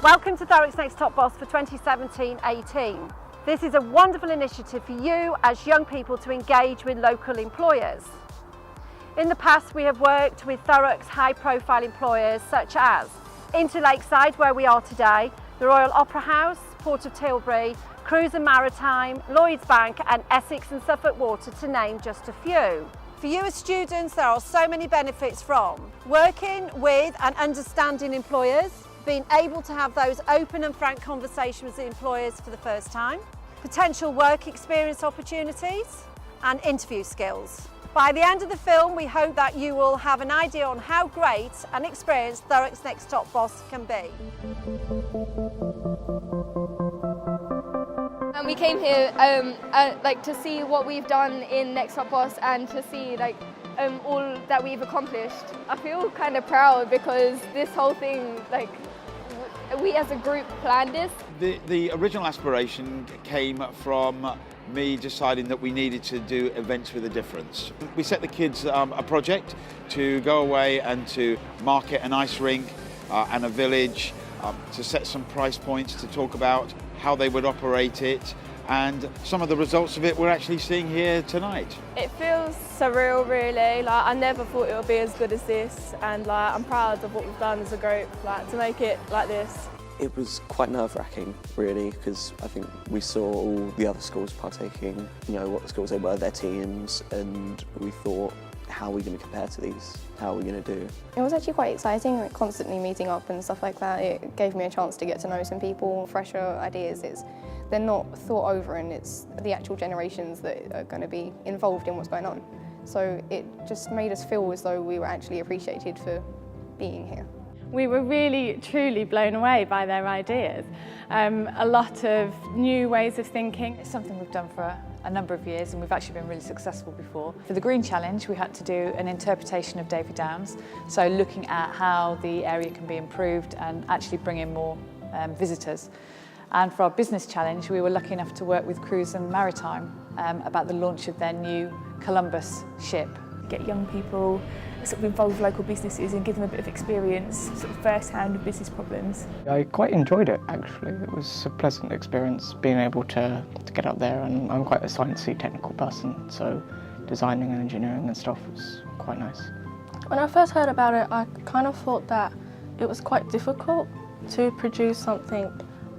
Welcome to Thurrock's Next Top Boss for 2017-18. This is a wonderful initiative for you as young people to engage with local employers. In the past, we have worked with Thurrock's high-profile employers such as Into Lakeside, where we are today, the Royal Opera House, Port of Tilbury, Cruise and Maritime, Lloyds Bank and Essex and Suffok Water, to name just a few. For you as students, there are so many benefits from working with and understanding employers, being able to have those open and frank conversations with employers for the first time, potential work experience opportunities and interview skills. By the end of the film, we hope that you will have an idea on how great and experienced Thurrock's Next Top Boss can be. And we came here to see what we've done in Next Top Boss and to see all that we've accomplished. I feel kind of proud because this whole thing, we as a group planned this. The original aspiration came from me deciding that we needed to do events with a difference. We set the kids a project to go away and to market an ice rink and a village, to set some price points, to talk about how they would operate it, and some of the results of it we're actually seeing here tonight. It feels surreal, really. I never thought it would be as good as this, and I'm proud of what we've done as a group, to make it like this. It was quite nerve-wracking, really, because I think we saw all the other schools partaking, what the schools they were, their teams, and we thought, how are we going to compare to these? How are we going to do? It was actually quite exciting, constantly meeting up and stuff like that. It gave me a chance to get to know some people, fresher ideas. They're not thought over, and it's the actual generations that are going to be involved in what's going on. So it just made us feel as though we were actually appreciated for being here. We were really, truly blown away by their ideas. A lot of new ways of thinking. It's something we've done for a number of years, and we've actually been really successful before. For the Green Challenge, we had to do an interpretation of Davy Downs, so looking at how the area can be improved and actually bring in more visitors. And for our Business Challenge, we were lucky enough to work with Cruise and Maritime about the launch of their new Columbus ship. Get young people sort of involved with local businesses and give them a bit of experience, sort of first-hand of business problems. I quite enjoyed it, actually. It was a pleasant experience being able to get up there, and I'm quite a sciencey technical person, so designing and engineering and stuff was quite nice. When I first heard about it, I kind of thought that it was quite difficult to produce something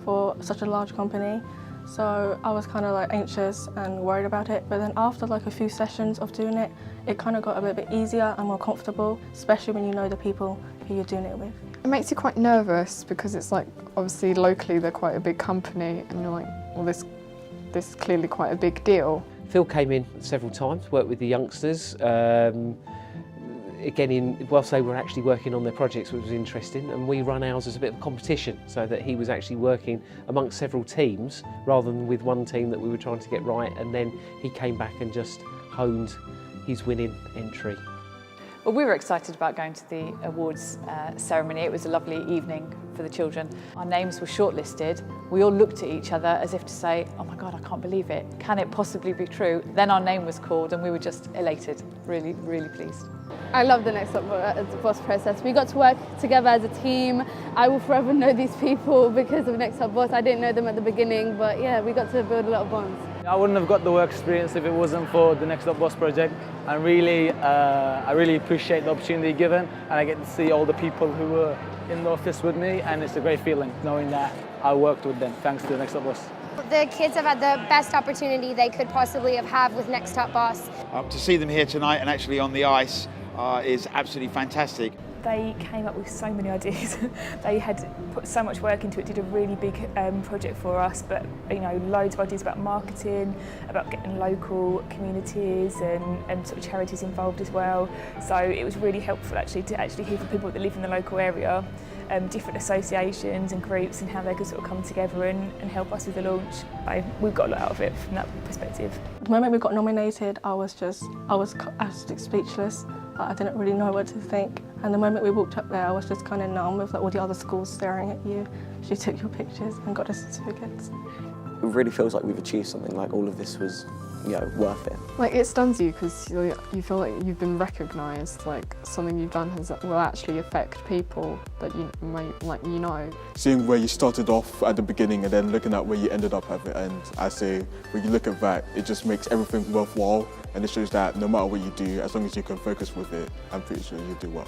for such a large company. So I was kind of anxious and worried about it, but then after a few sessions of doing it, it kind of got a little bit easier and more comfortable, especially when you know the people who you're doing it with. It makes you quite nervous because it's obviously locally they're quite a big company, and you're like, well, this is clearly quite a big deal. Phil came in several times, worked with the youngsters. Again, whilst they were actually working on their projects, which was interesting, and we run ours as a bit of a competition, so that he was actually working amongst several teams rather than with one team that we were trying to get right, and then he came back and just honed his winning entry. Well, we were excited about going to the awards ceremony. It was a lovely evening for the children. Our names were shortlisted. We all looked at each other as if to say, oh my God, I can't believe it. Can it possibly be true? Then our name was called and we were just elated, really, really pleased. I love the Next Top Boss process. We got to work together as a team. I will forever know these people because of Next Top Boss. I didn't know them at the beginning, but yeah, we got to build a lot of bonds. I wouldn't have got the work experience if it wasn't for the Next Top Boss project. I really appreciate the opportunity given, and I get to see all the people who were in the office with me, and it's a great feeling knowing that I worked with them thanks to the Next Top Boss. The kids have had the best opportunity they could possibly have had with Next Top Boss. To see them here tonight and actually on the ice is absolutely fantastic. They came up with so many ideas. They had put so much work into it, did a really big project for us, but loads of ideas about marketing, about getting local communities and sort of charities involved as well. So it was really helpful actually to hear from people that live in the local area, different associations and groups, and how they could sort of come together and help us with the launch. We've got a lot out of it from that perspective. The moment we got nominated, I was speechless. I didn't really know what to think. And the moment we walked up there, I was just kind of numb with all the other schools staring at you. She took your pictures and got the certificates. really feels like we've achieved something, like all of this was, you know, worth it. Like, it stuns you because you feel like you've been recognised, like something you've done will actually affect people that you might, like, you know. Seeing where you started off at the beginning and then looking at where you ended up at the end, I say when you look at that, it just makes everything worthwhile, and it shows that no matter what you do, as long as you can focus with it, I'm pretty sure you'll do well.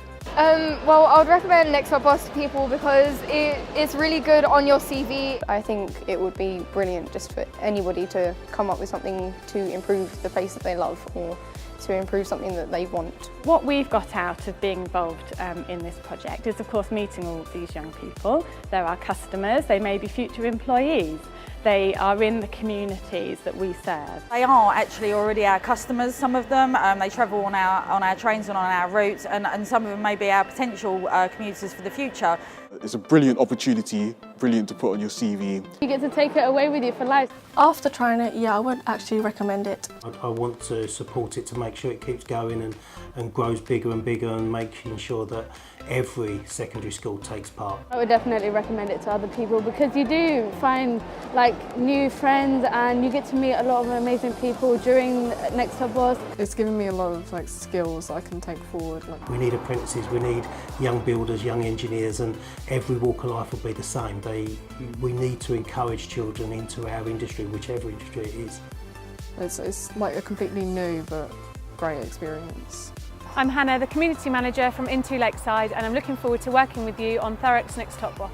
Well, I would recommend Next Up Boss to people because it's really good on your CV. I think it would be brilliant just for anybody to come up with something to improve the place that they love or to improve something that they want. What we've got out of being involved in this project is, of course, meeting all these young people. They're our customers, they may be future employees. They are in the communities that we serve. They are actually already our customers, some of them. They travel on our trains and on our routes, and some of them may be our potential commuters for the future. It's a brilliant opportunity, brilliant to put on your CV. You get to take it away with you for life. After trying it, yeah, I would actually recommend it. I want to support it to make sure it keeps going and grows bigger and bigger, and making sure that every secondary school takes part. I would definitely recommend it to other people because you do find like new friends and you get to meet a lot of amazing people during Next Up Boss. It's given me a lot of like skills I can take forward. We need apprentices, we need young builders, young engineers, and every walk of life will be the same. We need to encourage children into our industry, whichever industry it is. It's like a completely new but great experience. I'm Hannah, the Community Manager from Into Lakeside, and I'm looking forward to working with you on Thurrock's Next Top Boss.